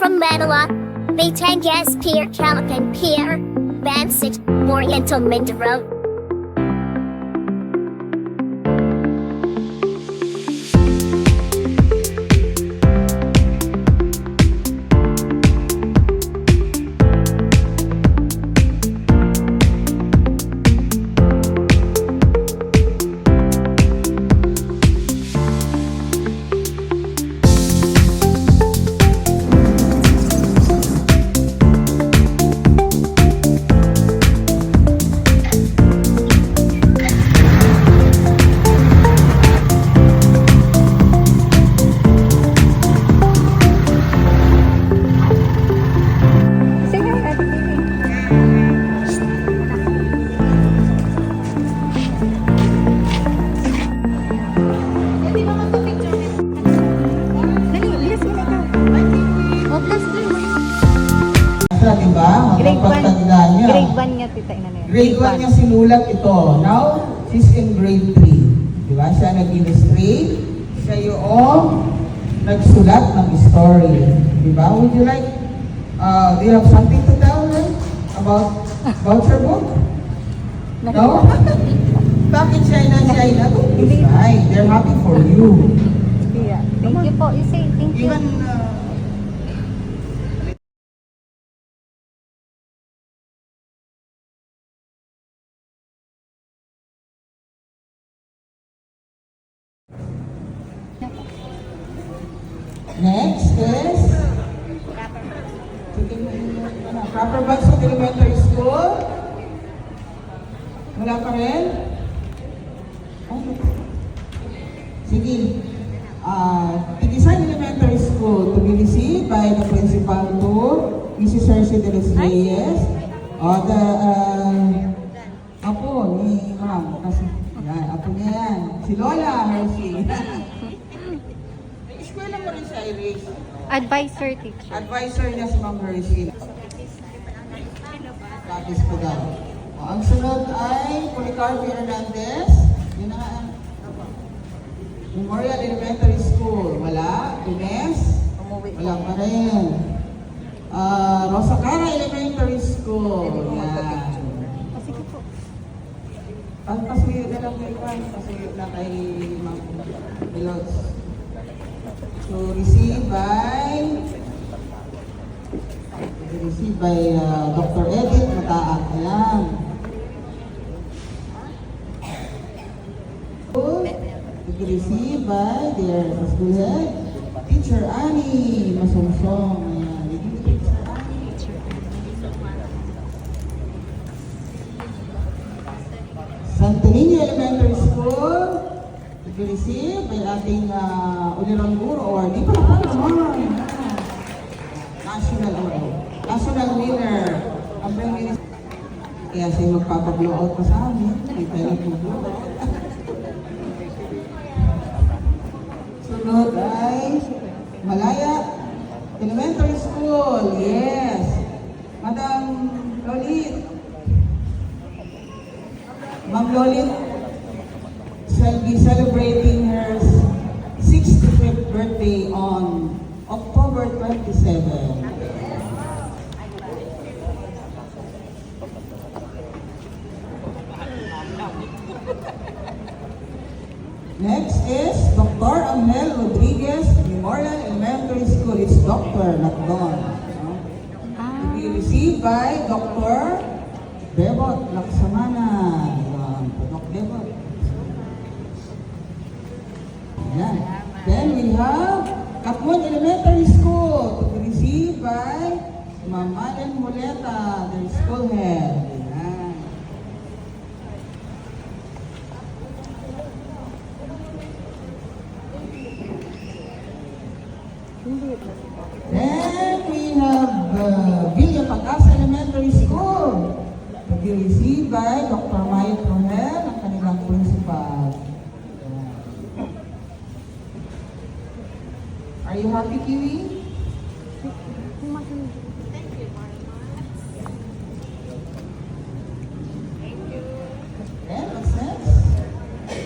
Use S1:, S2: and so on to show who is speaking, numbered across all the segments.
S1: from Manila, Batangas Pier, Calapan Pier, Bansik, Oriental Mindoro.
S2: Diba? Pagtandaan niya.
S3: Grade 1 niya, tita.
S2: Grade 1 niya sinulat ito. Now, she's in grade 3. Diba? Siya nag-illustrate. Siya yung nagsulat ng story. Diba? Would you like, do you have something to tell her about your book? No? Bakit siya na? Don't be shy. They're happy for you.
S3: Yeah. Thank you po. You say thank you.
S2: Even, next is Proper Bagsug Elementary School. Wala pa rin? Sige. Tigisan Elementary School to be received by the principal to Mrs. Hershey de los Reyes. The apo ni Ma'am. Kasi, yan, apo niya yan. Si Lola Hershey. Eskwela mo rin si Iris.
S3: Advisor teacher.
S2: Advisor niya si Ma'am Hershey. Tapos po daw. Ang sunod ay Policarpio Hernandez. Yun na nga. Memorial Elementary School. Wala. Ines. Wala pa rin. Rosa Cara Elementary School. Yan.
S3: Sige po.
S2: Pasuyo na lang kay Juan. Pasuyo na kay Ma'am Pilots. So, received by Dr. Edith Mataak. Ayan. Received by their school head, Teacher Annie Masungsong. Ayan. Santo Niño Elementary School, received by ating Uliranguro or di pa naman. National winner. Kaya siya magpapag-blow out pa sa amin. May pwede mag-blow out. Sunod ay Malaya Elementary School. Yes. Madam Lolit. Ma'am Lolit shall be celebrating her 65th birthday on October 27. Next is Dr. Angel Rodriguez Memorial Elementary School. It's Dr. not Don. To be received by Dr. Bebot Laksamana. Dr. Bebot. Ayan. Then we have Katmon Elementary School to be received by Ma'am Malen Muleta, their school head. Ayan. Then we have Villa Pag-asa Elementary School to be received by Dr. Maya Tronel, ang kanilang principal. Are you happy, Kiwi? Then, what's next?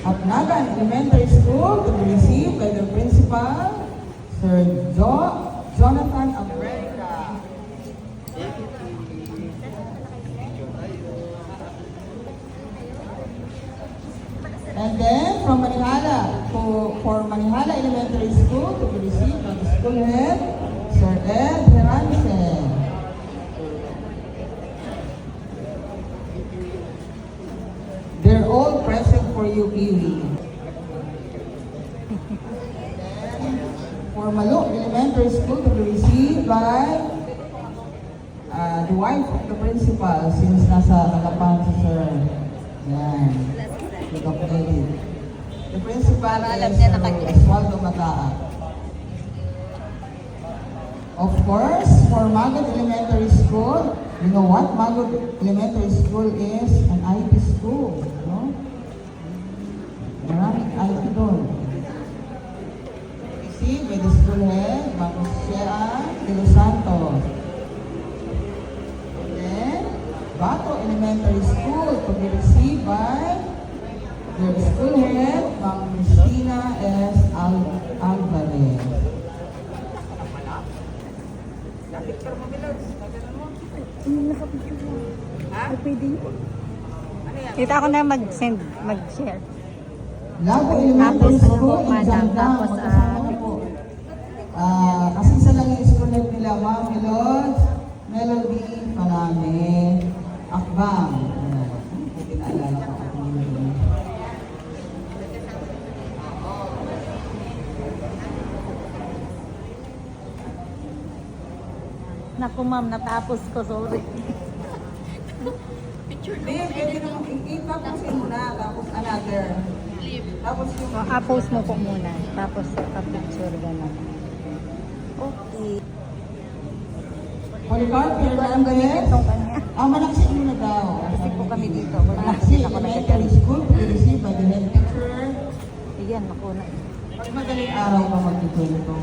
S2: Apnagan Elementary School to be received by the principal, Sir Jonathan Abreu. Manihala Elementary School to be received by the school head, Sir Ed Heransen. They're all present for you, Kiwi. For Maluk Elementary School to be received by the wife of the principal since nasa Kalapan si Sir. Yan. Nagkapunod. The principal is Sir Oswaldo Mataa. Of course, for Magod Elementary School, you know what? Magod Elementary School is an IT school. No? Maraming IT doon. Received by the school head, Ma'am Shea de los Santos. Then, Bato Elementary School to be received by their school head, Ma'am Cristina S. Alvarez.
S3: Kita ako na mag-send, mag-share.
S2: Lago Elementary
S3: Tapos,
S2: School
S3: ano po,
S2: in
S3: madam,
S2: Jangdang.
S3: tapos,
S2: Magkasama na po. Kasi isa lang yung school head nila, Ma'am Melody Palame Akbang. Ayan. Buti naalala ko ako yun.
S3: Naku ma'am, natapos ko, sorry.
S2: Hindi, pwede naman i-tapusin mo na, tapos another. Tapos yung...
S3: Post mo po muna, tapos pa-picture gano'n. Okay.
S2: Policarp Hernandez.
S3: Itong kanya.
S2: Manaksi muna daw.
S3: Kasi po kami dito.
S2: Manaksi Elementary School to be received by the head teacher.
S3: Ayan, naku na.
S2: Pag madaling araw ka magtutulito.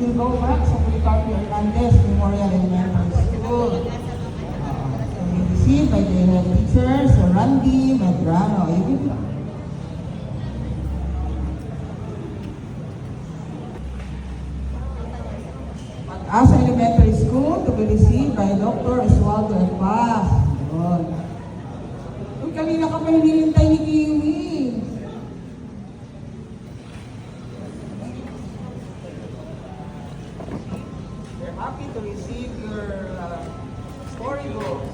S2: We will go back sa Policarp Hernandez Memorial Elementary School. So we received by the head teacher, Sir Randy Medrano. Asa Elementary School to be received by Dr. Oswaldo Paz. Yun. Uy, kanina ka pa hinihintay ni Kiwi. We're happy to receive your storybook.